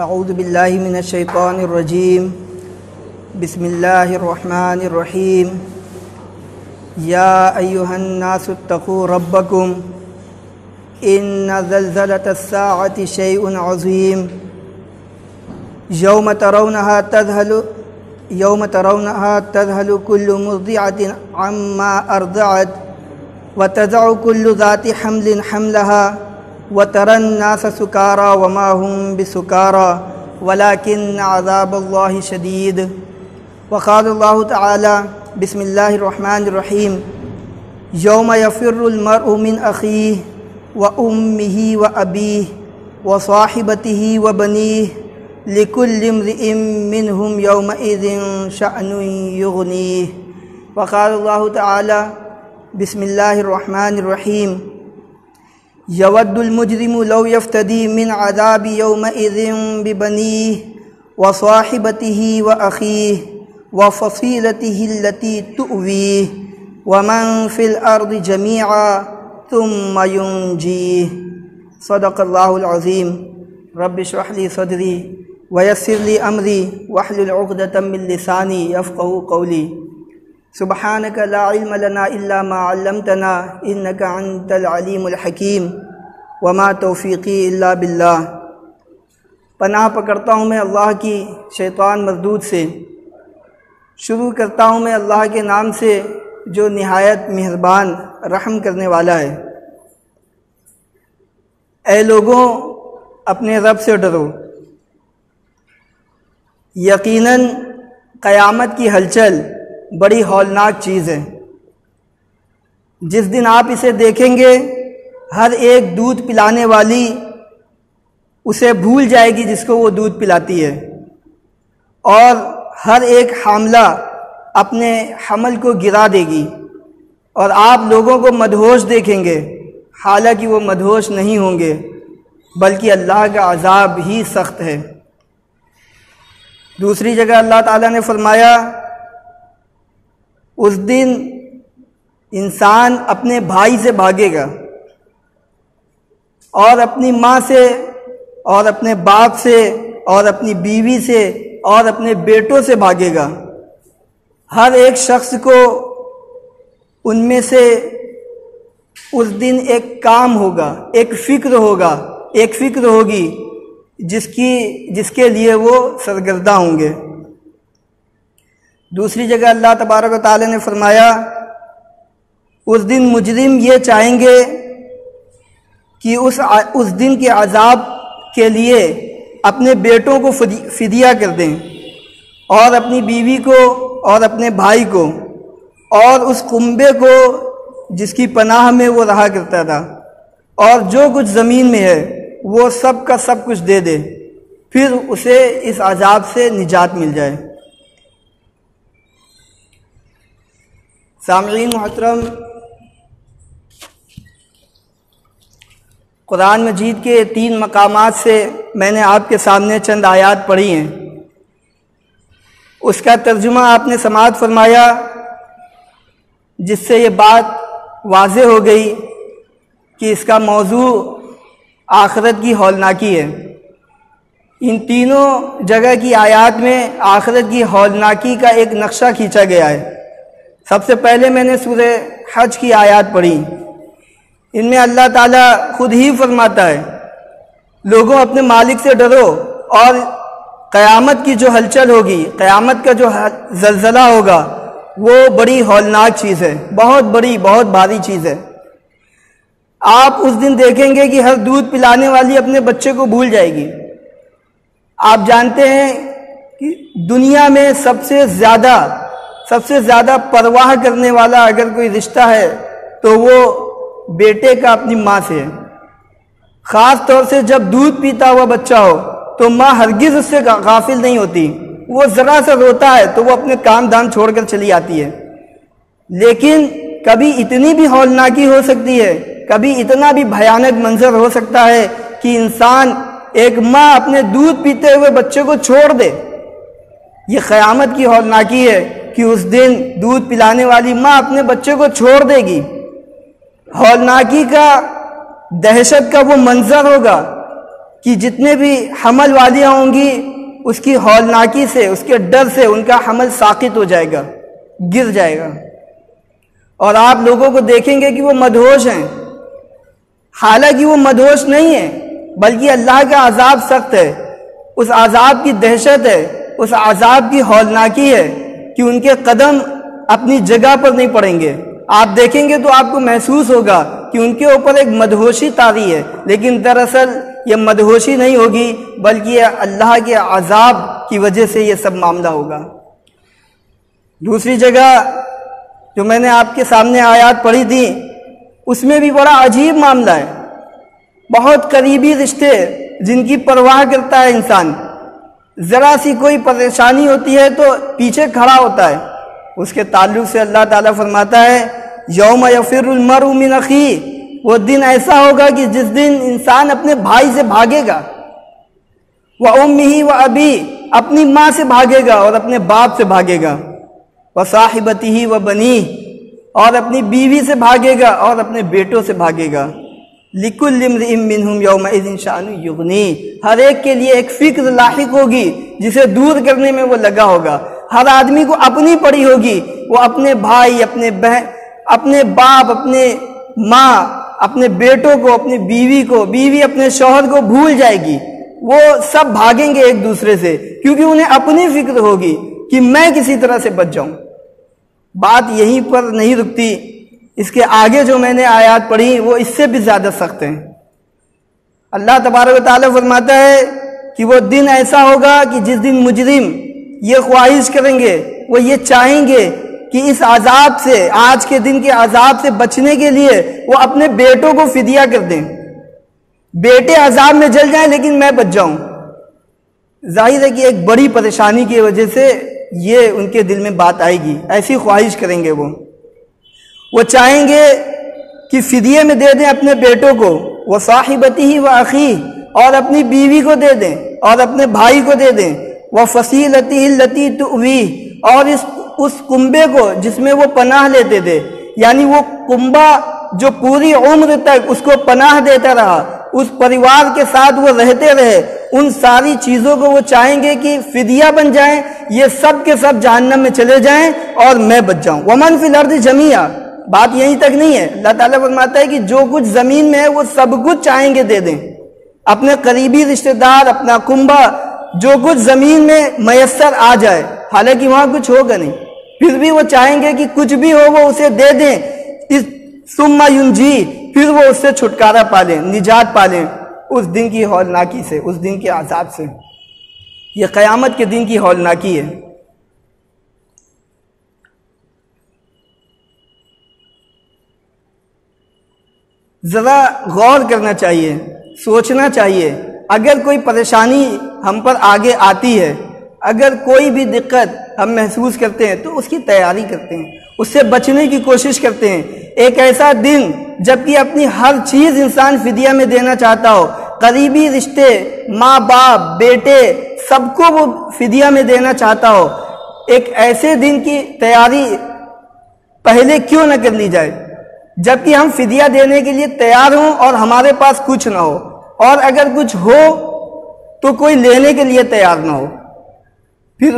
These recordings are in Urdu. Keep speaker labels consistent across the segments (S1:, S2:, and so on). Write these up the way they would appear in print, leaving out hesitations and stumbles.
S1: اعوذ باللہ من الشیطان الرجیم بسم اللہ الرحمن الرحیم یا ایہا الناس اتقوا ربکم ان زلزلۃ الساعۃ شیء عظیم یوم ترونها تذہل کل مرضعۃ عما ارضعت وتضع كل ذات حمل حملها وترى الناس سكارى وما هم بسكارى ولكن عذاب الله شديد وقال الله تعالى بسم الله الرحمن الرحيم يوم يفر المرء من أخيه وأمه وأبيه وصاحبته وبنيه لكل امرئ منهم يومئذ شأن يغنيه وقال الله تعالى بسم الله الرحمن الرحيم يود المجرم لو يفتدي من عذاب يومئذ ببنيه وصاحبته وأخيه وفصيلته التي تؤويه ومن في الأرض جميعا ثم ينجيه صدق الله العظيم رب اشرح لي صدري ويسر لي أمري واحلل عقدة من لساني يفقهوا قولي سبحانك لا علم لنا إلا ما علمتنا إنك أنت العليم الحكيم وما توفيقي إلا بالله پناہ پکڑتا ہوں میں اللہ کی شیطان مردود سے۔ شروع کرتا ہوں میں اللہ کے نام سے جو نہایت مہربان رحم کرنے والا ہے۔ اے لوگوں اپنے رب سے ڈرو، یقیناً قیامت کی ہلچل بڑی ہولناک چیز ہے۔ جس دن آپ اسے دیکھیں گے ہر ایک دودھ پلانے والی اسے بھول جائے گی جس کو وہ دودھ پلاتی ہے، اور ہر ایک حاملہ اپنے حمل کو گرا دے گی، اور آپ لوگوں کو مدہوش دیکھیں گے حالانکہ وہ مدہوش نہیں ہوں گے بلکہ اللہ کا عذاب ہی سخت ہے۔ دوسری جگہ اللہ تعالیٰ نے فرمایا اس دن انسان اپنے بھائی سے بھاگے گا، اور اپنی ماں سے، اور اپنے باپ سے، اور اپنی بیوی سے، اور اپنے بیٹوں سے بھاگے گا۔ ہر ایک شخص کو ان میں سے اس دن ایک کام ہوگا، ایک فکر ہوگا، ایک فکر ہوگی جس کے لیے وہ سرگرداں ہوں گے۔ دوسری جگہ اللہ تبارک و تعالی نے فرمایا اس دن مجرم یہ چاہیں گے کہ اس دن کے عذاب کے لیے اپنے بیٹوں کو فدیہ کر دیں، اور اپنی بیوی کو، اور اپنے بھائی کو، اور اس کنبے کو جس کی پناہ میں وہ رہا کرتا تھا، اور جو کچھ زمین میں ہے وہ سب کا سب کچھ دے دے، پھر اسے اس عذاب سے نجات مل جائے۔ سامعین محترم، قرآن مجید کے 3 مقامات سے میں نے آپ کے سامنے چند آیات پڑھی ہیں، اس کا ترجمہ آپ نے سماعت فرمایا، جس سے یہ بات واضح ہو گئی کہ اس کا موضوع آخرت کی ہولناکی ہے۔ ان تینوں جگہ کی آیات میں آخرت کی ہولناکی کا ایک نقشہ کھینچا گیا ہے۔ سب سے پہلے میں نے سورہ حج کی آیات پڑھی، ان میں اللہ تعالیٰ خود ہی فرماتا ہے لوگوں اپنے مالک سے ڈرو، اور قیامت کی جو ہلچل ہوگی، قیامت کا جو زلزلہ ہوگا وہ بڑی ہولناک چیز ہے، بہت بڑی، بہت بھاری چیز ہے۔ آپ اس دن دیکھیں گے کہ ہر دودھ پلانے والی اپنے بچے کو بھول جائے گی۔ آپ جانتے ہیں کہ دنیا میں سب سے زیادہ پرواہ کرنے والا اگر کوئی رشتہ ہے تو وہ بیٹے کا اپنی ماں سے ہے۔ خاص طور سے جب دودھ پیتا ہوا بچہ ہو تو ماں ہرگز اس سے غافل نہیں ہوتی، وہ ذرا سا روتا ہے تو وہ اپنے کام دھام چھوڑ کر چلی آتی ہے۔ لیکن کبھی اتنی بھی ہولناکی ہو سکتی ہے، کبھی اتنا بھی بھیانک منظر ہو سکتا ہے کہ انسان، ایک ماں اپنے دودھ پیتے ہوئے بچے کو چھوڑ دے۔ یہ قیامت کی ہولناکی ہے کہ اس دن دودھ پلانے والی ماں اپنے بچے کو چھوڑ دے گی۔ ہولناکی کا، دہشت کا وہ منظر ہوگا کہ جتنے بھی حمل والیاں ہوں گی اس کی ہولناکی سے، اس کے ڈر سے ان کا حمل ساقط ہو جائے گا، گر جائے گا، اور آپ لوگوں کو دیکھیں گے کہ وہ مدہوش ہیں، حالانکہ وہ مدہوش نہیں ہیں، بلکہ اللہ کا عذاب سخت ہے، اس عذاب کی دہشت ہے، اس عذاب کی ہولناکی ہے کہ ان کے قدم اپنی جگہ پر نہیں پڑیں گے۔ آپ دیکھیں گے تو آپ کو محسوس ہوگا کہ ان کے اوپر ایک مدہوشی طاری ہے، لیکن دراصل یہ مدہوشی نہیں ہوگی، بلکہ یہ اللہ کے عذاب کی وجہ سے یہ سب معاملہ ہوگا۔ دوسری جگہ جو میں نے آپ کے سامنے آیات پڑھی تھی، اس میں بھی بڑا عجیب معاملہ ہے، بہت قریبی رشتے جن کی پرواہ کرتا ہے انسان، ذرا سی کوئی پریشانی ہوتی ہے تو پیچھے کھڑا ہوتا ہے، اس کے تعلق سے اللہ تعالیٰ فرماتا ہے یوم یفر المرء من اخیہ، وہ دن ایسا ہوگا کہ جس دن انسان اپنے بھائی سے بھاگے گا، وَأُمِّهِ وَأَبِيهِ، اپنی ماں سے بھاگے گا اور اپنے باپ سے بھاگے گا، وَصَاحِبَتِهِ وَبَنِيهِ، اور اپنی بیوی سے بھاگے گا اور اپنے بیٹوں سے بھاگے گا، لِكُلِّ امْرِئٍ مِّنْهُمْ يَوْمَئِذٍ شَأْنٌ يُغْنِيهِ، ہر ایک کے لیے ایک فکر لاحق ہوگی جسے دور کرنے میں وہ لگا ہوگا، ہر آدمی کو اپنی پڑی ہوگی، وہ اپنے بھائی، اپنے بہن، اپنے باپ، اپنے ماں، اپنے بیٹوں کو، اپنی بیوی کو، بیوی اپنے شوہر کو بھول جائے گی، وہ سب بھاگیں گے ایک دوسرے سے، کیونکہ انہیں اپنی فکر ہوگی کہ میں کسی طرح سے بچ جاؤں۔ بات یہیں پر نہیں رکتی، اس کے آگے جو میں نے آیات پڑھی وہ اس سے بھی زیادہ سخت ہیں۔ اللہ تبارک و تعالیٰ فرماتا ہے کہ وہ دن ایسا ہوگا کہ جس دن مجرم یہ خواہش کریں گے، وہ یہ چاہیں گے کہ اس عذاب سے، آج کے دن کے عذاب سے بچنے کے لیے وہ اپنے بیٹوں کو فدیہ کر دیں، بیٹے عذاب میں جل جائیں لیکن میں بچ جاؤں۔ ظاہر ہے کہ ایک بڑی پریشانی کی وجہ سے یہ ان کے دل میں بات آئے گی، ایسی خواہش کریں گے، وہ چاہیں گے کہ فدیے میں دے دیں اپنے بیٹوں کو، وَصَاحِبَتِهِ وَأَخِيهِ، اور اپنی بیوی کو دے دیں اور اپنے بھائی کو دے دیں، وَفَصِيلَتِهِ الَّتِي تُؤْوِيهِ، اور اس کنبے کو جس میں وہ پناہ لیتے تھے، یعنی وہ کنبہ جو پوری عمر تک اس کو پناہ دیتا رہا، اس پریوار کے ساتھ وہ رہتے رہے، ان ساری چیزوں کو وہ چاہیں گے کہ فدیہ بن جائیں، یہ سب کے سب جہنم میں چلے جائیں اور میں بچ جاؤں۔ وَمَنْ فِي الْأَرْضِ جَمِيعًا، بات یہیں تک نہیں ہے، اللہ تعالیٰ فرماتا ہے کہ جو کچھ زمین میں ہے وہ سب کچھ چاہیں گے دے دیں، اپنے قریبی رشتہ دار، اپنا کنبہ، جو کچھ زمین میں میسر آ جائے، حالانکہ وہاں کچھ ہوگا نہیں، پھر بھی وہ چاہیں گے کہ کچھ بھی ہو وہ اسے دے دیں، ثم ینجی، پھر وہ اس سے چھٹکارا پالیں، نجات پالیں اس دن کی ہولناکی سے، اس دن کے عذاب سے۔ یہ قیامت کے دن کی ہولناکی ہے۔ ذرا غور کرنا چاہیے، سوچنا چاہیے، اگر کوئی پریشانی ہم پر آگے آتی ہے، اگر کوئی بھی دقت ہم محسوس کرتے ہیں تو اس کی تیاری کرتے ہیں، اس سے بچنے کی کوشش کرتے ہیں۔ ایک ایسا دن جبکہ اپنی ہر چیز انسان فدیہ میں دینا چاہتا ہو، قریبی رشتے، ماں باپ، بیٹے، سب کو وہ فدیہ میں دینا چاہتا ہو، ایک ایسے دن کی تیاری پہلے کیوں نہ کر لی جائے جبکہ ہم فدیہ دینے کے لیے تیار ہوں اور ہمارے پاس کچھ نہ ہو، اور اگر کچھ ہو تو کوئی لینے کے لیے تیار نہ ہو، پھر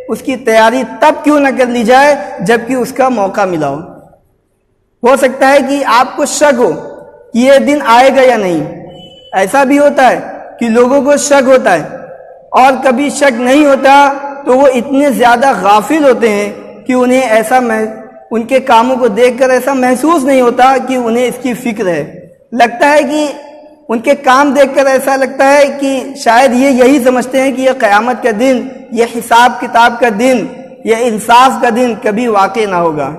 S1: اس کی تیاری تب کیوں نہ کر لی جائے جبکہ اس کا موقع ملا ہو سکتا ہے کہ آپ کو شک ہو کہ یہ دن آئے گا یا نہیں، ایسا بھی ہوتا ہے کہ لوگوں کو شک ہوتا ہے، اور کبھی شک نہیں ہوتا تو وہ اتنے زیادہ غافل ہوتے ہیں کہ ان کے کاموں کو دیکھ کر ایسا محسوس نہیں ہوتا کہ انہیں اس کی فکر ہے، لگتا ہے کہ ان کے کام دیکھ کر ایسا لگتا ہے کہ شاید یہی سمجھتے ہیں کہ یہ قیامت کا دن، یہ حساب کتاب کا دن، یہ انصاف کا دن کبھی واقع نہ ہوگا۔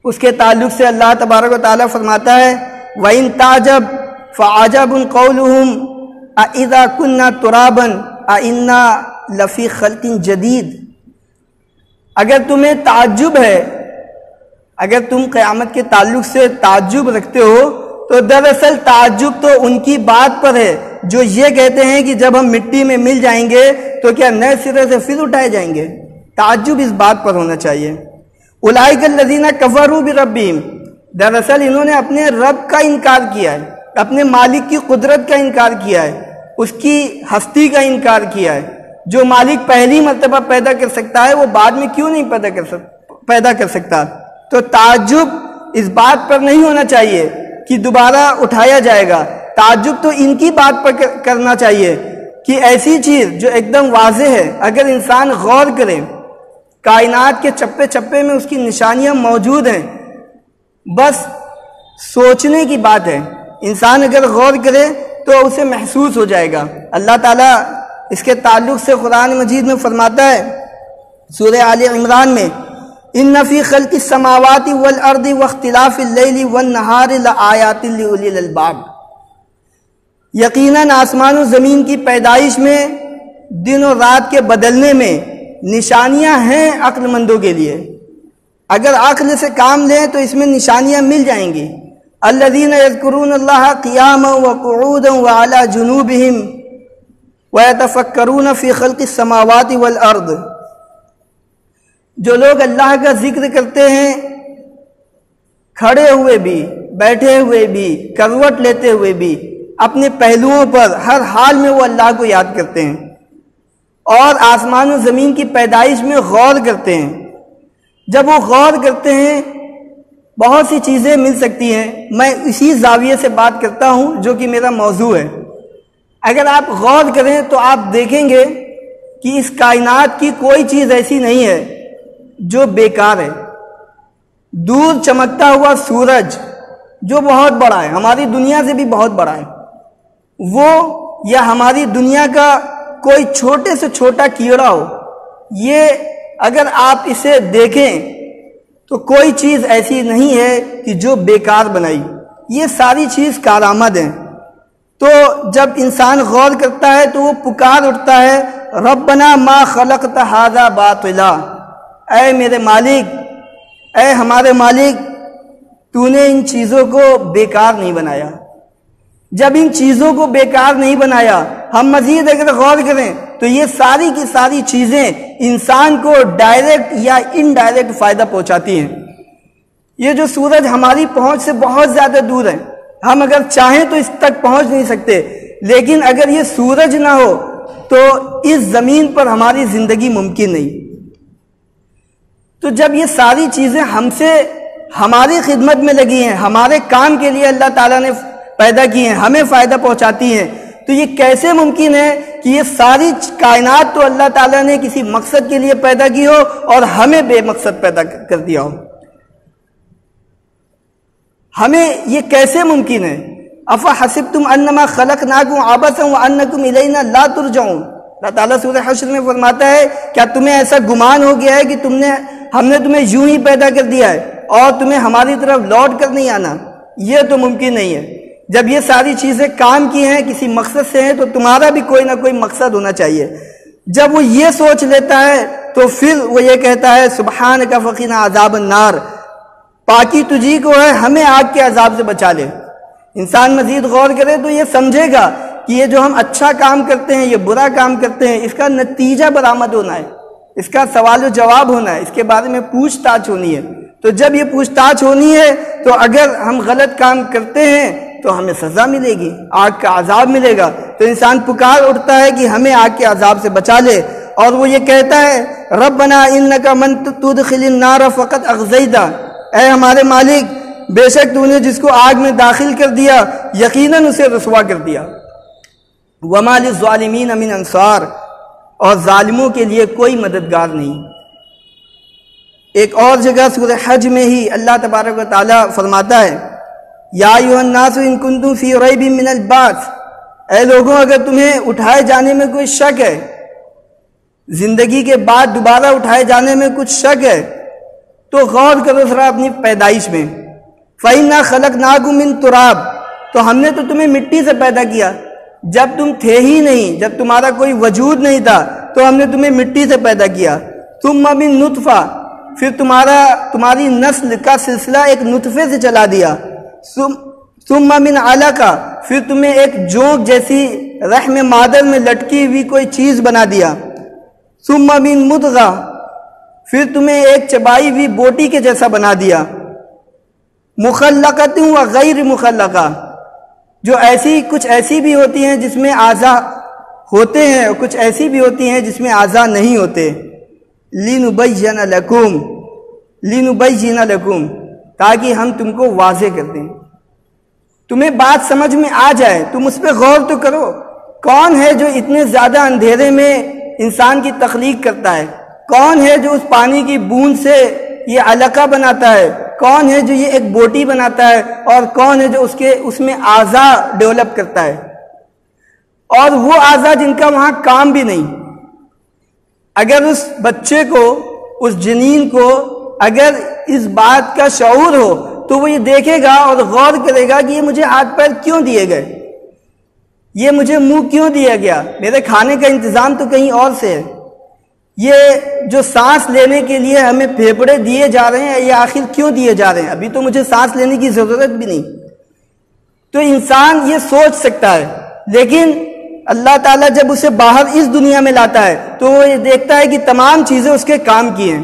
S1: اس کے تعلق سے اللہ تبارک و تعالیٰ فرماتا ہے وَإِن تَعْجَبْ فَعَجَبٌ قَوْلُهُمْ أَإِذَا كُنَّا تُرَابًا أَإِنَّا لَفِي خَلْقٍ جَدِيدٍ، اگر تمہیں تعجب ہے، اگر تم قیامت کے تعلق سے تعجب رکھتے ہو تو دراصل تعجب تو ان کی بات پر ہے جو یہ کہتے ہیں کہ جب ہم مٹی میں مل جائیں گے تو کیا نئے سرے سے پھر اٹھائے جائیں گے۔ تعجب اس بات پر ہونا چاہیے۔ اولئک الذین کفروا بربہم، دراصل انہوں نے اپنے رب کا انکار کیا ہے، اپنے مالک کی قدرت کا انکار کیا ہے، اس کی ہستی کا انکار کیا ہے۔ جو مالک پہلی مرتبہ پیدا کر سکتا ہے وہ بعد میں کیوں نہیں پیدا کر سکتا؟ تو تعجب اس بات پر نہیں ہونا چاہیے کہ دوبارہ اٹھایا جائے گا، تعجب تو ان کی بات پر کرنا چاہیے کہ ایسی چیز جو ایک دم واضح ہے، اگر انسان غور کرے، کائنات کے چپے چپے میں اس کی نشانیاں موجود ہیں، بس سوچنے کی بات ہے۔ انسان اگر غور کرے تو اسے محسوس ہو جائے گا۔ اللہ تعالیٰ اس کے تعلق سے قرآن مجید میں فرماتا ہے سورہ آل عمران میں، ان فی خلق السماوات والارض واختلاف اللیل والنہار لآیات لأولی الالباب، یقیناً آسمان و زمین کی پیدائش میں، دن و رات کے بدلنے میں نشانیاں ہیں عقل مندوں کے لیے۔ اگر عقل سے کام لیں تو اس میں نشانیاں مل جائیں گی۔ الذین یذکرون اللہ قیاما وقعودا وعلی جنوبہم وَيَتَفَكَّرُونَ فِي خَلْقِ السَّمَاوَاتِ وَالْأَرْضِ، جو لوگ اللہ کا ذکر کرتے ہیں کھڑے ہوئے بھی، بیٹھے ہوئے بھی، کروٹ لیتے ہوئے بھی، اپنے پہلوؤں پر ہر حال میں وہ اللہ کو یاد کرتے ہیں، اور آسمان و زمین کی پیدائش میں غور کرتے ہیں۔ جب وہ غور کرتے ہیں بہت سی چیزیں مل سکتی ہیں۔ میں اسی زاویے سے بات کرتا ہوں جو کہ میرا موضوع ہے۔ اگر آپ غور کریں تو آپ دیکھیں گے کہ اس کائنات کی کوئی چیز ایسی نہیں ہے جو بیکار ہے۔ دور چمکتا ہوا سورج جو بہت بڑا ہے، ہماری دنیا سے بھی بہت بڑا ہے، وہ یا ہماری دنیا کا کوئی چھوٹے سے چھوٹا کیڑا ہو، یہ اگر آپ اسے دیکھیں تو کوئی چیز ایسی نہیں ہے کہ جو بیکار بنائی، یہ ساری چیز کارآمد ہیں۔ تو جب انسان غور کرتا ہے تو وہ پکار اٹھتا ہے، ربنا ما خلقت ھذا باطلا، اے میرے مالک، اے ہمارے مالک، تو نے ان چیزوں کو بیکار نہیں بنایا۔ جب ان چیزوں کو بیکار نہیں بنایا، ہم مزید اگر غور کریں تو یہ ساری کی ساری چیزیں انسان کو ڈائریکٹ یا انڈائریکٹ فائدہ پہنچاتی ہیں۔ یہ جو سورج ہماری پہنچ سے بہت زیادہ دور ہے، ہم اگر چاہیں تو اس تک پہنچ نہیں سکتے، لیکن اگر یہ سورج نہ ہو تو اس زمین پر ہماری زندگی ممکن نہیں۔ تو جب یہ ساری چیزیں ہم سے ہماری خدمت میں لگی ہیں، ہمارے کام کے لیے اللہ تعالیٰ نے پیدا کی ہیں، ہمیں فائدہ پہنچاتی ہیں، تو یہ کیسے ممکن ہے کہ یہ ساری کائنات تو اللہ تعالیٰ نے کسی مقصد کے لیے پیدا کی ہو اور ہمیں بے مقصد پیدا کر دیا ہو؟ ہمیں یہ کیسے ممکن ہے؟ افحسبتم انما خلقناکم عبثا وانکم الینا لا ترجعون، اللہ تعالیٰ سورہ حشر میں فرماتا ہے کیا تمہیں ایسا گمان ہو گیا ہے کہ ہم نے تمہیں یوں ہی پیدا کر دیا ہے اور تمہیں ہماری طرف لوٹ کر نہیں آنا؟ یہ تو ممکن نہیں ہے۔ جب یہ ساری چیزیں کام کی ہیں، کسی مقصد سے ہیں، تو تمہارا بھی کوئی نہ کوئی مقصد ہونا چاہیے۔ جب وہ یہ سوچ لیتا ہے تو پھر وہ یہ کہتا ہے سبحانک فقنا عذاب النار، پاکی تجھی کو ہے، ہمیں آگ کے عذاب سے بچا لے۔ انسان مزید غور کرے تو یہ سمجھے گا کہ یہ جو ہم اچھا کام کرتے ہیں، یہ برا کام کرتے ہیں، اس کا نتیجہ برآمد ہونا ہے، اس کا سوال و جواب ہونا ہے، اس کے بارے میں پوچھ تاچھ ہونی ہے۔ تو جب یہ پوچھ تاچھ ہونی ہے تو اگر ہم غلط کام کرتے ہیں تو ہمیں سزا ملے گی، آگ کا عذاب ملے گا۔ تو انسان پکار اٹھتا ہے کہ ہمیں آگ کے عذاب سے بچا لے، اور وہ یہ کہتا ہے ربنا انک من تدخل النار فقد اغزیتہ، اے ہمارے مالک، بے شک تو نے جس کو آگ میں داخل کر دیا یقیناً اسے رسوا کر دیا۔ وما للظالمین من انصار، اور ظالموں کے لیے کوئی مددگار نہیں۔ ایک اور جگہ سورہ حج میں ہی اللہ تبارک و تعالیٰ فرماتا ہے یا ایھا الناس ان کنتم فی ریب من البعث، اے لوگوں اگر تمہیں اٹھائے جانے میں کوئی شک ہے، زندگی کے بعد دوبارہ اٹھائے جانے میں کچھ شک ہے، تو غور کرو ذرا اپنی پیدائش میں۔ فَإِنَّا خَلَقْنَاكُم مِّن تُرَابٍ، تو ہم نے تو تمہیں مٹی سے پیدا کیا، جب تم تھے ہی نہیں، جب تمہارا کوئی وجود نہیں تھا تو ہم نے تمہیں مٹی سے پیدا کیا۔ ثُمَّ مِن نُطْفَةٍ، پھر تمہاری نسل کا سلسلہ ایک نطفے سے چلا دیا۔ ثُمَّ مِنْ عَلَقَةٍ، پھر تمہیں ایک جونک جیسی رحم مادر میں لٹکی ہوئی کوئی چیز بنا دیا۔ ثُمَّ مِنْ مُضْغَةٍ، پھر تمہیں ایک چبائی ہوئی بوٹی کے جیسا بنا دیا۔ مخلقۃ و غیر مخلقہ، جو کچھ ایسی بھی ہوتی ہیں جس میں اعضاء ہوتے ہیں اور کچھ ایسی بھی ہوتی ہیں جس میں اعضاء نہیں ہوتے. لِنُبَيِّنَ لَكُمْ تاکہ ہم تم کو واضح کر دیں، تمہیں بات سمجھ میں آ جائے. تم اس پہ غور تو کرو، کون ہے جو اتنے زیادہ اندھیرے میں انسان کی تخلیق کرتا ہے؟ کون ہے جو اس پانی کی بوند سے یہ علقہ بناتا ہے؟ کون ہے جو یہ ایک بوٹی بناتا ہے؟ اور کون ہے جو اس میں اعضاء ڈیولپ کرتا ہے؟ اور وہ اعضاء جن کا وہاں کام بھی نہیں. اگر اس بچے کو، اس جنین کو اگر اس بات کا شعور ہو تو وہ یہ دیکھے گا اور غور کرے گا کہ یہ مجھے ہاتھ پیر کیوں دیے گئے، یہ مجھے منہ کیوں دیا گیا، میرے کھانے کا انتظام تو کہیں اور سے ہے، یہ جو سانس لینے کے لیے ہمیں پھیپھڑے دیے جا رہے ہیں یہ آخر کیوں دیے جا رہے ہیں؟ ابھی تو مجھے سانس لینے کی ضرورت بھی نہیں. تو انسان یہ سوچ سکتا ہے، لیکن اللہ تعالیٰ جب اسے باہر اس دنیا میں لاتا ہے تو وہ یہ دیکھتا ہے کہ تمام چیزیں اس کے کام کی ہیں.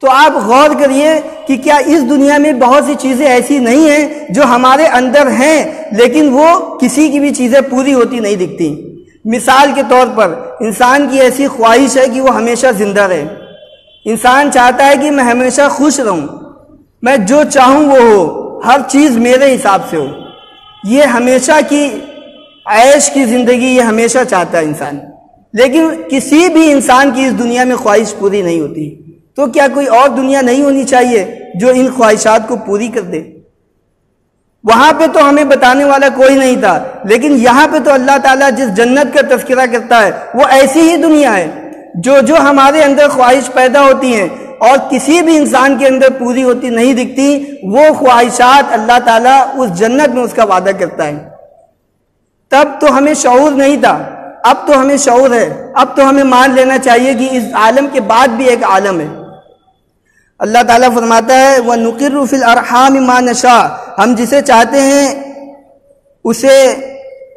S1: تو آپ غور کریے کہ کیا اس دنیا میں بہت سی چیزیں ایسی نہیں ہیں جو ہمارے اندر ہیں لیکن وہ کسی کی بھی چیزیں پوری ہوتی نہیں دکھتی. مثال کے طور پر انسان کی ایسی خواہش ہے کہ وہ ہمیشہ زندہ رہے. انسان چاہتا ہے کہ میں ہمیشہ خوش رہوں، میں جو چاہوں وہ ہو، ہر چیز میرے حساب سے ہو. یہ ہمیشہ کی عیش کی زندگی یہ ہمیشہ چاہتا ہے انسان، لیکن کسی بھی انسان کی اس دنیا میں خواہش پوری نہیں ہوتی. تو کیا کوئی اور دنیا نہیں ہونی چاہیے جو ان خواہشات کو پوری کر دے؟ وہاں پہ تو ہمیں بتانے والا کوئی نہیں تھا، لیکن یہاں پہ تو اللہ تعالیٰ جس جنت کا تذکرہ کرتا ہے وہ ایسی ہی دنیا ہے جو ہمارے اندر خواہش پیدا ہوتی ہیں اور کسی بھی انسان کے اندر پوری ہوتی نہیں دکھتی، وہ خواہشات اللہ تعالیٰ اس جنت میں اس کا وعدہ کرتا ہے. تب تو ہمیں شعور نہیں تھا، اب تو ہمیں شعور ہے. اب تو ہمیں مان لینا چاہیے کہ اس عالم کے بعد بھی ایک عالم ہے. اللہ تعالیٰ فرماتا ہے وَنُقِرُّ فِي الْأَرْحَامِ مَا نَشَاءُ، ہم جسے چاہتے ہیں اسے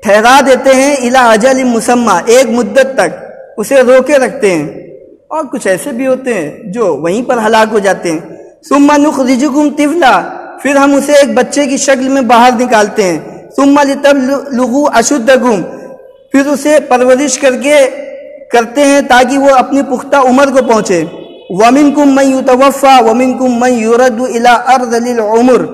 S1: ٹھہرا دیتے ہیں اِلَىٰ أَجَلٍ مُّسَمًّى، ایک مدت تک اسے روکے رکھتے ہیں. اور کچھ ایسے بھی ہوتے ہیں جو وہیں پر ہلاک ہو جاتے ہیں. ثُمَّ نُخْرِجُكُمْ طِفْلًا، پھر ہم اسے ایک بچے کی شکل میں باہر نکالتے ہیں. ثُمَّ لِتَبْلُغُوا أَشُدَّكُمْ، پھر اسے پرورش کرتے ہیں تاکہ وہ اپنی پختہ عمر کو پہنچے. وَمِنْكُمْ مَنْ يُتَوَفَّى وَمِنْكُمْ مَنْ يُرَدُّ إِلَىٰ أَرْذَلِ الْعُمُرِ،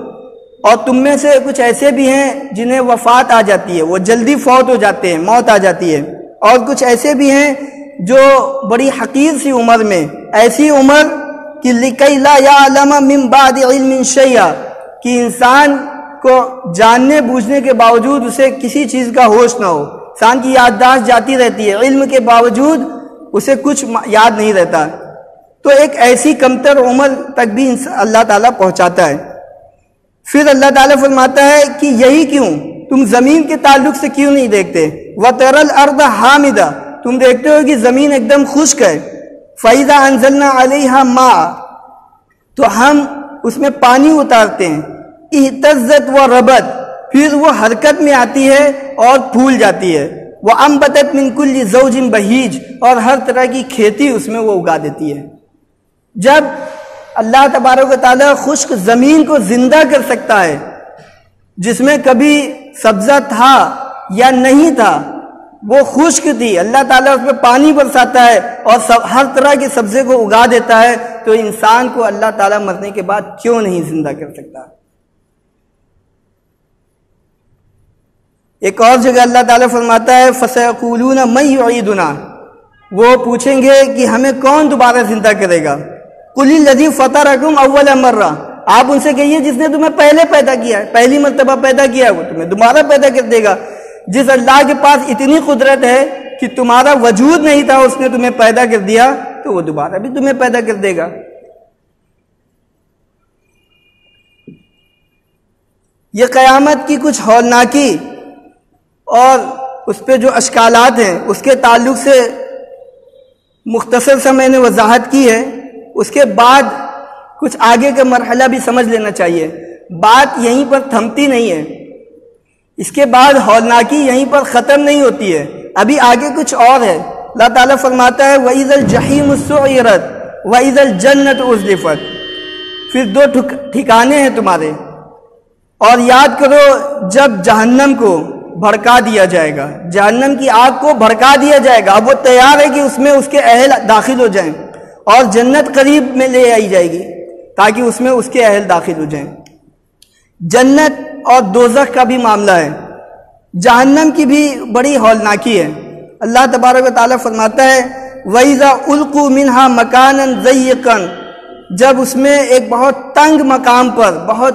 S1: اور تم میں سے کچھ ایسے بھی ہیں جنہیں وفات آ جاتی ہے، وہ جلدی فوت ہو جاتے ہیں، موت آ جاتی ہے. اور کچھ ایسے بھی ہیں جو بڑی حقیر سی عمر میں، ایسی عمر کہ لِكَيْ لَا يَعْلَمَ مِنْ بَعْدِ عِلْمٍ شَيْئًا، کہ انسان کو جاننے بوجھنے کے باوجود اسے کسی چیز کا ہوش نہ ہو. انسان کی یادداشت جاتی رہتی ہے، علم کے باوجود اسے کچھ یاد نہیں رہتا. تو ایک ایسی کمتر عمر تک بھی اللہ تعالیٰ پہنچاتا ہے. پھر اللہ تعالیٰ فرماتا ہے کہ یہی کیوں تم زمین کے تعلق سے کیوں نہیں دیکھتے؟ وَتَرَى الْأَرْضَ حَامِدًا، تم دیکھتے ہو کہ زمین ایک دم خشک ہے. فَإِذَا أَنزَلْنَا عَلَيْهَا مَاءً، تو ہم اس میں پانی اتارتے ہیں. اهتزت وَرَبَتْ، پھر وہ حرکت میں آتی ہے اور پھول جاتی ہے. وَأَنبَتَتْ مِنْ كُلِّ زَوْجٍ بَهِيجٍ، اور ہر طرح کی کھیتی اس میں وہ اگا دیتی ہے. جب اللہ تبارک و تعالیٰ خشک زمین کو زندہ کر سکتا ہے، جس میں کبھی سبزہ تھا یا نہیں تھا، وہ خشک تھی، اللہ تعالیٰ اس میں پانی برساتا ہے اور ہر طرح کے سبزے کو اگا دیتا ہے، تو انسان کو اللہ تعالیٰ مرنے کے بعد کیوں نہیں زندہ کر سکتا؟ ایک اور جگہ اللہ تعالیٰ فرماتا ہے فَسَيَقُولُونَ مَن يُعِيدُنَا، وہ پوچھیں گے کہ ہمیں کون دوبارہ زندہ کرے گا. قُلِ الَّذِي فَطَرَكُمْ أَوَّلَ مَرَّةٍ، آپ ان سے کہیے جس نے تمہیں پہلے پیدا کیا ہے، پہلی مرتبہ پیدا کیا ہے، وہ تمہیں دوبارہ پیدا کر دے گا. جس اللہ کے پاس اتنی قدرت ہے کہ تمہارا وجود نہیں تھا اس نے تمہیں پیدا کر دیا، تو وہ دوبارہ بھی تمہیں پیدا کر دے گا. یہ قیامت کی کچھ ہولناکی اور اس پہ جو اشکالات ہیں اس کے تعلق سے مختصر سا میں نے وضاحت کی ہے. اس کے بعد کچھ آگے کا مرحلہ بھی سمجھ لینا چاہیے. بات یہیں پر تھمتی نہیں ہے، اس کے بعد ہولناکی یہیں پر ختم نہیں ہوتی ہے، ابھی آگے کچھ اور ہے. اللہ تعالیٰ فرماتا ہے وَإِذَا الْجَحِيمُ سُعِّرَتْ وَإِذَا الْجَنَّةُ أُزْلِفَتْ، پھر دو ٹھکانے ہیں تمہارے. اور یاد کرو جب جہنم کو بھڑکا دیا جائے گا، جہنم کی آگ کو بھڑکا دیا جائے گا، اب وہ تیار ہے کہ اس میں اس کے اہل داخل ہو جائیں، اور جنت قریب میں لے آئی جائے گی تاکہ اس میں اس کے اہل داخل ہو جائیں۔ جنت اور دوزخ کا بھی معاملہ ہے، جہنم کی بھی بڑی ہولناکی ہے۔ اللہ تبارک و تعالیٰ فرماتا ہے وَإِذَا أُلْقُوا مِنْهَا مَكَانًا ضَيِّقًا، جب اس میں ایک بہت تنگ مقام پر، بہت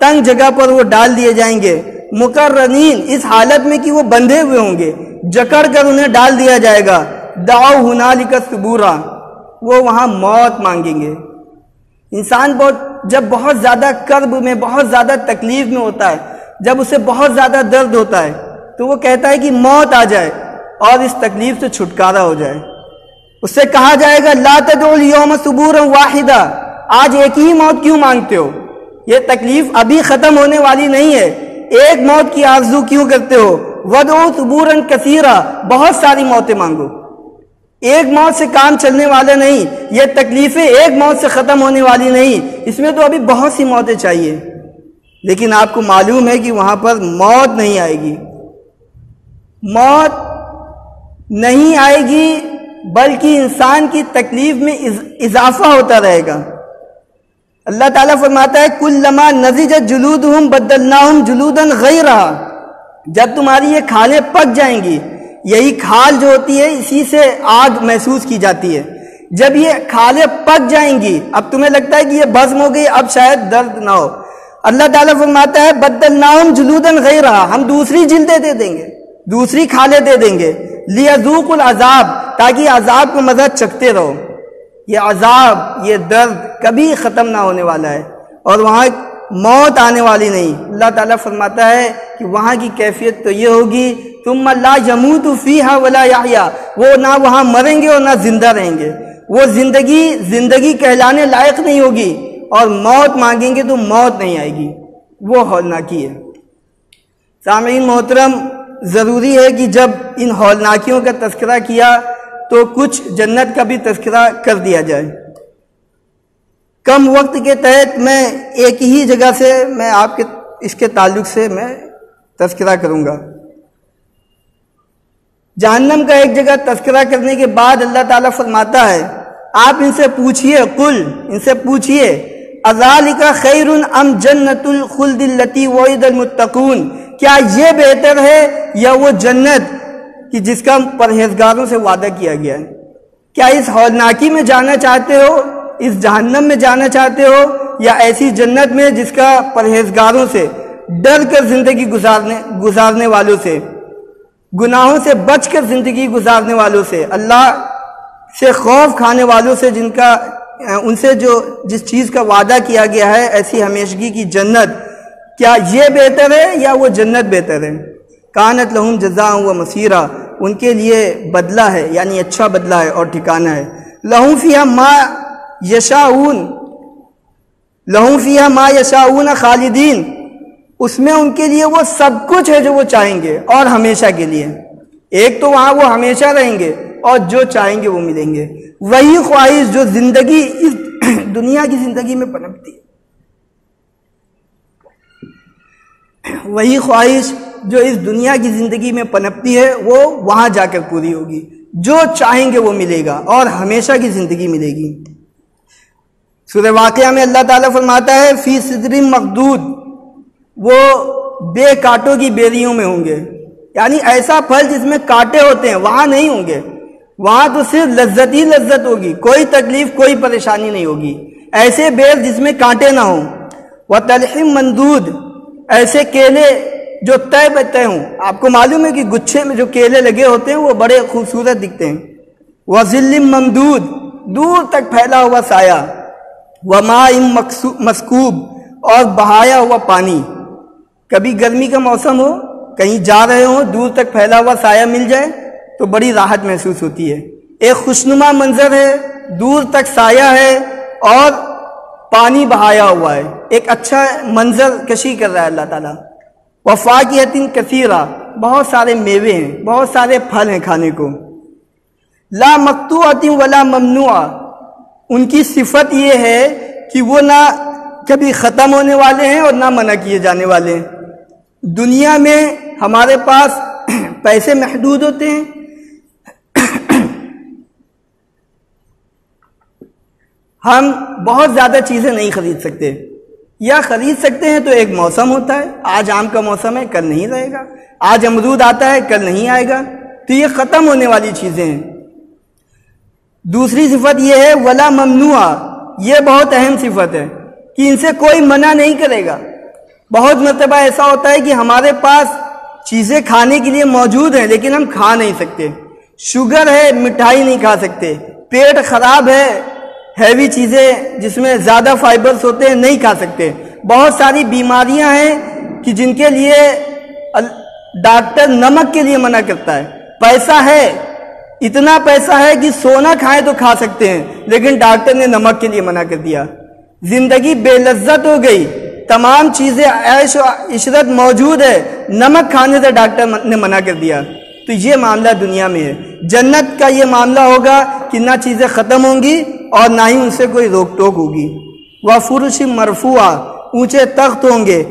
S1: تنگ جگہ پر وہ ڈال دیے جائیں گے، مقرنین، اس حالت میں کہ وہ بندھے ہوئے ہوں گے، جکڑ کر انہیں ڈال دیا جائے گا، دعوا ہنالک ثبورا، وہ وہاں موت مانگیں گے۔ انسان جب بہت زیادہ کرب میں، بہت زیادہ تکلیف میں ہوتا ہے، جب اسے بہت زیادہ درد ہوتا ہے تو وہ کہتا ہے کہ موت آ جائے اور اس تکلیف سے چھٹکارا ہو جائے۔ اس سے کہا جائے گا لا تدعوا اليوم ثبورا واحدا، آج ایک ہی موت کیوں مانگتے ہو؟ یہ تکلیف ابھی ختم ہونے والی نہیں ہے، ایک موت کی آرزو کیوں کرتے ہو؟ وَدْعُوا ثُبُورًا كَثِيرًا، بہت ساری موتیں مانگو، ایک موت سے کام چلنے والا نہیں، یہ تکلیفیں ایک موت سے ختم ہونے والی نہیں، اس میں تو ابھی بہت سی موتیں چاہیے۔ لیکن آپ کو معلوم ہے کہ وہاں پر موت نہیں آئے گی، موت نہیں آئے گی، بلکہ انسان کی تکلیف میں اضافہ ہوتا رہے گا۔ اللہ تعالیٰ فرماتا ہے کلما نضجت جلودہم بدلناہم جلودا غیرہا، جب تمہاری یہ کھالیں پک جائیں گی، یہی کھال جو ہوتی ہے اسی سے آگ محسوس کی جاتی ہے، جب یہ کھالیں پک جائیں گی، اب تمہیں لگتا ہے کہ یہ بھسم ہو گئی، اب شاید درد نہ ہو، اللہ تعالیٰ فرماتا ہے بدلناہم جلودا غیرہا، ہم دوسری جلدیں دے دیں گے، دوسری کھالیں دے دیں گے، لیذوقوا العذاب، تاکہ عذاب کو مزہ چکھتے رہو۔ یہ عذاب، یہ درد کبھی ختم نہ ہونے والا ہے، اور وہاں موت آنے والی نہیں۔ اللہ تعالیٰ فرماتا ہے کہ وہاں کی کیفیت تو یہ ہوگی ثم لا يموت فيها ولا يحيا، وہ نہ وہاں مریں گے اور نہ زندہ رہیں گے، وہ زندگی کہلانے لائق نہیں ہوگی، اور موت مانگیں گے تو موت نہیں آئے گی، وہ ہولناکی ہے۔ سامعین محترم، ضروری ہے کہ جب ان ہولناکیوں کا تذکرہ کیا تو کچھ جنت کا بھی تذکرہ کر دیا جائے۔ کم وقت کے تحت میں ایک ہی جگہ سے میں آپ کے اس کے تعلق سے میں تذکرہ کروں گا۔ جہنم کا ایک جگہ تذکرہ کرنے کے بعد اللہ تعالیٰ فرماتا ہے آپ ان سے پوچھئے، قل، ان سے پوچھئے اذالک خیر ام جنت الخلد التی وعد المتقون، کیا یہ بہتر ہے یا وہ جنت کہ جس کا پرہیزگاروں سے وعدہ کیا گیا ہے؟ کیا اس ہولناکی میں جانا چاہتے ہو، اس جہنم میں جانا چاہتے ہو، یا ایسی جنت میں جس کا پرہیزگاروں سے ڈر کر زندگی گزارنے والوں سے، گناہوں سے بچ کر زندگی گزارنے والوں سے، اللہ سے خوف کھانے والوں سے، جن کا ان سے جس چیز کا وعدہ کیا گیا ہے ایسی ہمیشگی کی جنت، کیا یہ بہتر ہے یا وہ جنت بہتر ہے؟ کانت لہم جزاء و مصیرا، ان کے لیے بدلہ ہے، یعنی اچھا بدلہ ہے اور ٹھکانہ ہے۔ لہم فیہا ما یشاؤون، لہم فیہا ما یشاؤون خالدین، اس میں ان کے لیے وہ سب کچھ ہے جو وہ چاہیں گے اور ہمیشہ کے لیے۔ ایک تو وہاں وہ ہمیشہ رہیں گے اور جو چاہیں گے وہ ملیں گے۔ وہی خواہش جو زندگی اس دنیا کی زندگی میں پنپتی ہے، وہی خواہش جو اس دنیا کی زندگی میں پنپتی ہے وہ وہاں جا کر پوری ہوگی، جو چاہیں گے وہ ملے گا اور ہمیشہ کی زندگی ملے گی۔ سورہ واقعہ میں اللہ تعالیٰ فرماتا ہے فی صدر مخدود، وہ بے کانٹوں کی بیریوں میں ہوں گے، یعنی ایسا پھل جس میں کانٹے ہوتے ہیں وہاں نہیں ہوں گے، وہاں تو صرف لذت ہی لذت ہوگی، کوئی تکلیف کوئی پریشانی نہیں ہوگی، ایسے بیر جس میں کانٹے نہ ہوں۔ وطلح مندود، ایسے کیلے جو طے بہ طے ہوں، آپ کو معلوم ہے کہ گچھے میں جو کیلے لگے ہوتے ہیں وہ بڑے خوبصورت دکھتے ہیں۔ وظل ممدود، دور تک پھیلا ہوا سایہ۔ وماء مسکوب، اور بہایا ہوا پانی۔ کبھی گرمی کا موسم ہو، کہیں جا رہے ہوں، دور تک پھیلا ہوا سایہ مل جائے تو بڑی راحت محسوس ہوتی ہے۔ ایک خوشنما منظر ہے، دور تک سایہ ہے اور پانی بہایا ہوا ہے، ایک اچھا منظر کشی کر رہا ہے اللہ تعالیٰ۔ وفاکہۃ کثیرہ، بہت سارے میوے ہیں، بہت سارے پھل ہیں کھانے کو۔ لا مقطوعۃ ولا ممنوعہ، ان کی صفت یہ ہے کہ وہ نہ کبھی ختم ہونے والے ہیں اور نہ منع کیے جانے والے ہیں۔ دنیا میں ہمارے پاس پیسے محدود ہوتے ہیں، ہم بہت زیادہ چیزیں نہیں خرید سکتے، یا خرید سکتے ہیں تو ایک موسم ہوتا ہے، آج آم کا موسم ہے کل نہیں رہے گا، آج امرود آتا ہے کل نہیں آئے گا، تو یہ ختم ہونے والی چیزیں ہیں۔ دوسری صفت یہ ہے ولا ممنوع، یہ بہت اہم صفت ہے کہ ان سے کوئی منع نہیں کرے گا۔ بہت مرتبہ ایسا ہوتا ہے کہ ہمارے پاس چیزیں کھانے کے لیے موجود ہیں لیکن ہم کھا نہیں سکتے، شوگر ہے مٹھائی نہیں کھا سکتے، پیٹ خراب ہے ہیوی چیزیں جس میں زیادہ فائبرز ہوتے ہیں نہیں کھا سکتے، بہت ساری بیماریاں ہیں کہ جن کے لیے ڈاکٹر نمک کے لیے منع کرتا ہے۔ پیسہ ہے، اتنا پیسہ ہے کہ سونا کھائیں تو کھا سکتے ہیں لیکن ڈاکٹر نے نمک کے لیے منع کر دیا۔ زندگی بے لذت ہو گئی، تمام چیزیں عیش و عشرت موجود ہے، نمک کھانے سے ڈاکٹر نے منع کر دیا۔ تو یہ معاملہ دنیا میں ہے۔ جنت کا یہ معاملہ ہوگا کہ نہ چیزیں ختم ہوں گی اور نہ ہی ان سے کوئی روک ٹوک ہوگی۔ وَفُرُشٍ مَرْفُوعَ، اونچے تخت ہوں گے،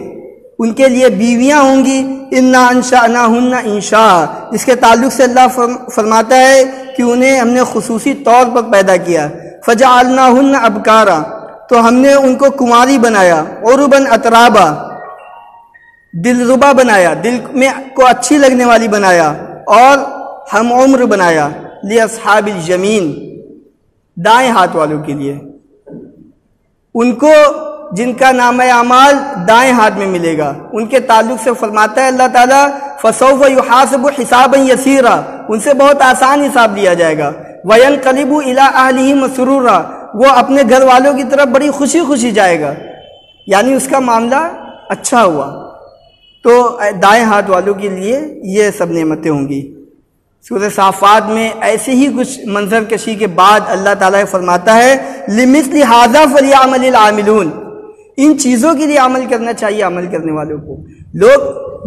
S1: ان کے لیے بیویاں ہوں گی، اِنَّا أَنشَأْنَاهُنَّ إِنشَاءً، جس کے تعلق سے اللہ فرماتا ہے کہ انہیں ہم نے خصوصی طور پر پیدا کیا۔ فَجَعَلْنَاهُنَّ أَبْكَارًا، تو ہم نے ان کو کنواری بنایا، عُرُبًا أَتْرَابًا، دلربا بنایا، دل میں کو اچھی لگنے والی بنایا، اور ہم عمر بنایا، لِأَصْحَابِ الْيَمِينِ، دائیں ہاتھ والوں کے لیے، ان کو جن کا نام اعمال دائیں ہاتھ میں ملے گا، ان کے تعلق سے فرماتا ہے اللہ تعالیٰ فَسَوْفَ يُحَاسَبُ حِسَابًا يَسِيرًا، ان سے بہت آسان حساب لیا جائے گا۔ وَيَنْقَلِبُ إِلَىٰ أَهْلِهِ مَسْرُورًا، وہ اپنے گھر والوں کی طرف بڑی خوشی خوشی جائے گا، یعنی اس کا معاملہ اچھا ہوا۔ تو دائیں ہاتھ والوں کے لیے یہ سب نعمتیں ہوں گی۔ سورہ صافات میں ایسے ہی کچھ منظر کشی کے بعد اللہ تعالیٰ فرماتا ہے لِمِثْلِ هَٰذَا فَلْيَعْمَلِ الْعَامِلُونَ، ان چیزوں کے لیے عمل کرنا چاہیے عمل کرنے والوں کو۔ لوگ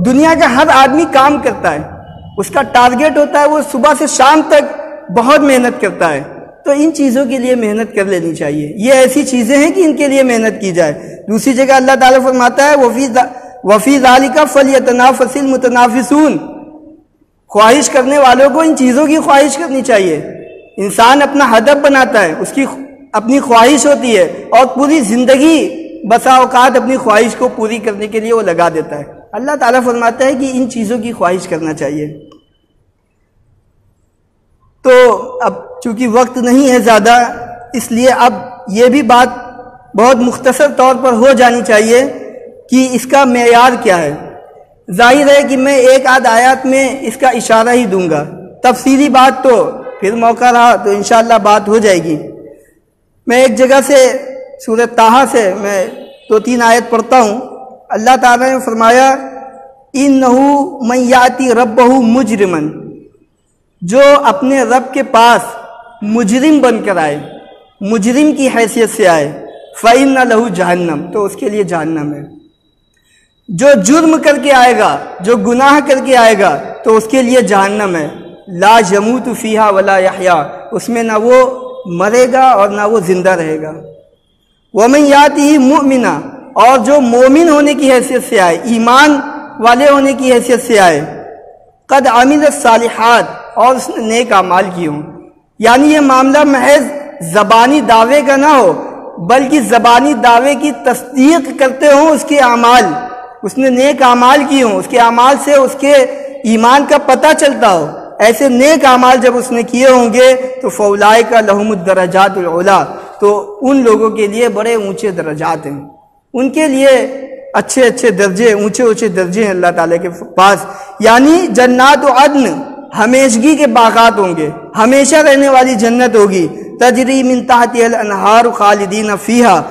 S1: دنیا کا ہر آدمی کام کرتا ہے، اس کا ٹارگیٹ ہوتا ہے وہ صبح سے شام تک بہت محنت کرتا ہے، تو ان چیزوں کے لیے محنت کر لینی چاہیے۔ یہ ایسی چیزیں ہیں کہ ان کے لیے محنت کی جائے۔ دوسری جگہ اللہ تعالیٰ فرماتا ہے وَفِي ذَلِكَ فَلْيَتَنَافَسِ الْمُتَنَافِسُونَ، خواہش کرنے والوں کو ان چیزوں کی خواہش کرنی چاہیے۔ انسان اپنا ہدف بناتا ہے، اس کی اپنی خواہش ہوتی ہے، اور پوری زندگی بسا اوقات اپنی خواہش کو پوری کرنے کے لیے وہ لگا دیتا ہے۔ اللہ تعالیٰ فرماتا ہے کہ ان چیزوں کی خواہش کرنا چاہیے۔ تو اب چونکہ وقت نہیں ہے زیادہ، اس لیے اب یہ بھی بات بہت مختصر طور پر ہو جانی چاہیے کہ اس کا معیار کیا ہے۔ ظاہر ہے کہ میں ایک آدھ آیات میں اس کا اشارہ ہی دوں گا، تفصیلی بات تو پھر موقع رہا تو انشاءاللہ بات ہو جائے گی۔ میں ایک جگہ سے سورہ طٰہٰ سے میں 2-3 آیت پڑھتا ہوں۔ اللہ تعالیٰ نے فرمایا اِنَّهُ مَن يَأْتِ رَبَّهُ مُجْرِمًا، جو اپنے رب کے پاس مجرم بن کر آئے، مجرم کی حیثیت سے آئے، فَإِنَّ لَهُ جَهَنَّمَ، تو اس کے لیے جہنم ہے۔ جو جرم کر کے آئے گا، جو گناہ کر کے آئے گا، تو اس کے لیے جہنم ہے۔ لا يموت فیہا ولا یحییٰ، اس میں نہ وہ مرے گا اور نہ وہ زندہ رہے گا۔ وَمَن یَأْتِهِ مُؤْمِنًا، اور جو مومن ہونے کی حیثیت سے آئے، ایمان والے ہونے کی حیثیت سے آئے، قد عمل الصالحات، اور اس نے نیک اعمال کی ہوں۔ یعنی یہ معاملہ محض زبانی دعوے کا نہ ہو، بلکہ زبانی دعوے کی تصدیق کرتے ہوں اس کے اعمال، اس نے نیک اعمال کی ہوں، اس کے اعمال سے اس کے ایمان کا پتہ چلتا ہو۔ ایسے نیک اعمال جب اس نے کیے ہوں گے تو فَأُولَٰئِکَ لَهُمُ الدَّرَجَاتُ الْعُلَىٰ، تو ان لوگوں کے لیے بڑے اونچے درجات ہیں، ان کے لیے اچھے اچھے درجے، اونچے اونچے درجے ہیں اللہ تعالیٰ کے پاس۔ یعنی جنات عدن، ہمیشگی کے باغات ہوں گے، ہمیشہ رہنے والی جنت ہوگی۔ تجری من تحتها الانہار خالدین فیہا،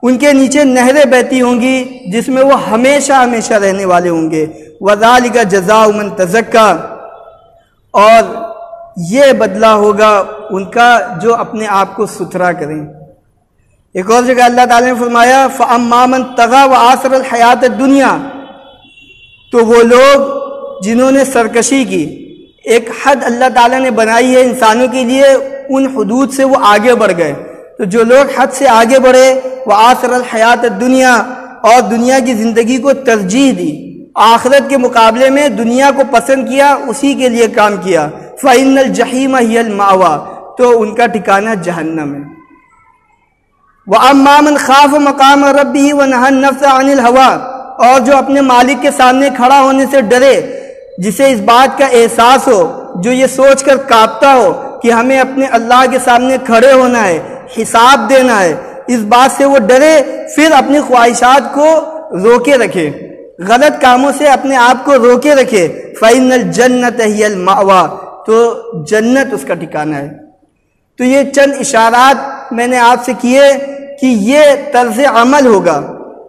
S1: ان کے نیچے نہریں بہتی ہوں گی جس میں وہ ہمیشہ ہمیشہ رہنے والے ہوں گے۔ وَذَلِكَ جَزَاءُ مَن تَزَكَّىٰ، اور یہ بدلہ ہوگا ان کا جو اپنے آپ کو ستھرا کریں۔ ایک اور جگہ اللہ تعالیٰ نے فرمایا فَأَمَّا مَن طَغَىٰ وَآثَرَ الْحَيَاةَ الدُّنْيَا، تو وہ لوگ جنہوں نے سرکشی کی، ایک حد اللہ تعالیٰ نے بنائی ہے انسانوں کے لیے، ان حدود سے وہ آگے بڑھ گئے، تو تو جو لوگ حد سے آگے بڑھے وہ آثر الحیات الدنیا اور دنیا کی زندگی کو ترجیح دی، آخرت کے مقابلے میں دنیا کو پسند کیا، اسی کے لیے کام کیا، فَإِنَّ الْجَحِيمَ هِيَ الْمَأْوَىٰ، تو ان کا ٹھکانہ جہنم ہے۔ وَأَمَّا مَنْ خَافَ مَقَامَ رَبِّهِ وَنَهَى النَّفْسَ عَنِ الْهَوَىٰ، اور جو اپنے مالک کے سامنے کھڑا ہونے سے ڈرے، جسے اس بات کا احساس ہو، جو یہ سوچ کر کانپتا ہو کہ ہمیں اپنے اللہ کے سامنے کھڑے ہونا ہے، حساب دینا ہے، اس بات سے وہ ڈرے، پھر اپنی خواہشات کو روکے رکھے، غلط کاموں سے اپنے آپ کو روکے رکھے، فَإِنَّ الْجَنَّةَ هِيَ الْمَأْوَىٰ، تو جنت اس کا ٹھکانہ ہے۔ تو یہ چند اشارات میں نے آپ سے کیے کہ یہ طرز عمل ہوگا،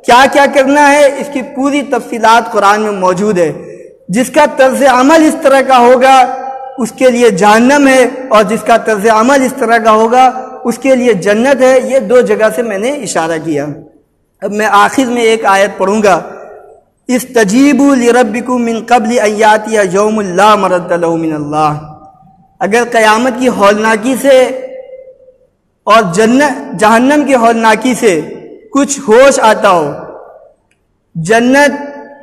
S1: کیا کیا کرنا ہے، اس کی پوری تفصیلات قرآن میں موجود ہے۔ جس کا طرز عمل اس طرح کا ہوگا اس کے لیے جہنم ہے، اور جس کا طرز عمل اس طرح کا ہوگا اس کے لیے جنت ہے۔ یہ دو جگہ سے میں نے اشارہ کیا۔ اب میں آخر میں ایک آیت پڑھوں گا، استجیبوا لربکم من قبل ان یاتی یوم لا مرد له من اللہ۔ اگر قیامت کی ہولناکی سے اور جہنم کی ہولناکی سے کچھ ہوش آتا ہو، جنت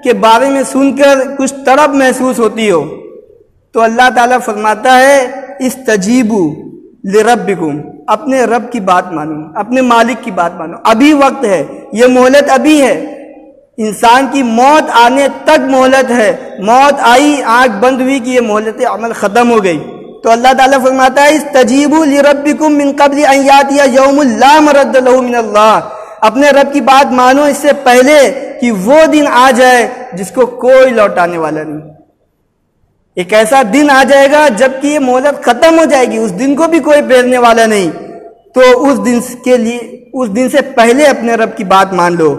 S1: کے بارے میں سن کر کچھ تڑپ محسوس ہوتی ہو، تو اللہ تعالیٰ فرماتا ہے استجیبوا لربکم، اپنے رب کی بات مانو، اپنے مالک کی بات مانو، ابھی وقت ہے، یہ مہلت ابھی ہے، انسان کی موت آنے تک مہلت ہے، موت آئی آنکھ بند ہوئی کہ یہ مہلت عمل ختم ہو گئی۔ تو اللہ تعالیٰ فرماتا ہے استجیبوا لربکم من قبل ان یاتی یوم لا مرد له من اللہ، اپنے رب کی بات مانو اس سے پہلے کہ وہ دن آ جائے جس کو کوئی لوٹانے والا نہیں۔ ایک ایسا دن آ جائے گا جب کہ یہ مہلت ختم ہو جائے گی، اس دن کو بھی کوئی پھیرنے والا نہیں، تو اس دن کے لیے، اس دن سے پہلے اپنے رب کی بات مان لو۔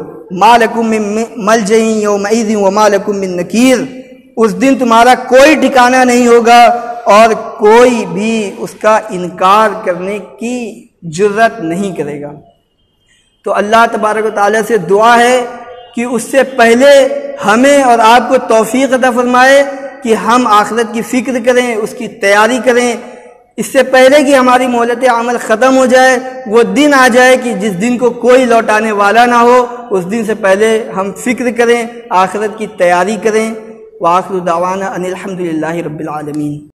S1: ما لکم من ملجأ یومئذ وما لکم من نکیر، اس دن تمہارا کوئی ٹھکانہ نہیں ہوگا اور کوئی بھی اس کا انکار کرنے کی جرت نہیں کرے گا۔ تو اللہ تبارک و تعالیٰ سے دعا ہے کہ اس سے پہلے ہمیں اور آپ کو توفیق عطا فرمائے کہ ہم آخرت کی فکر کریں، اس کی تیاری کریں، اس سے پہلے کہ ہماری مہلت عمل ختم ہو جائے، وہ دن آ جائے کہ جس دن کو کوئی لوٹانے والا نہ ہو، اس دن سے پہلے ہم فکر کریں، آخرت کی تیاری کریں۔ وآخر دعوانا ان الحمد للہ رب العالمین۔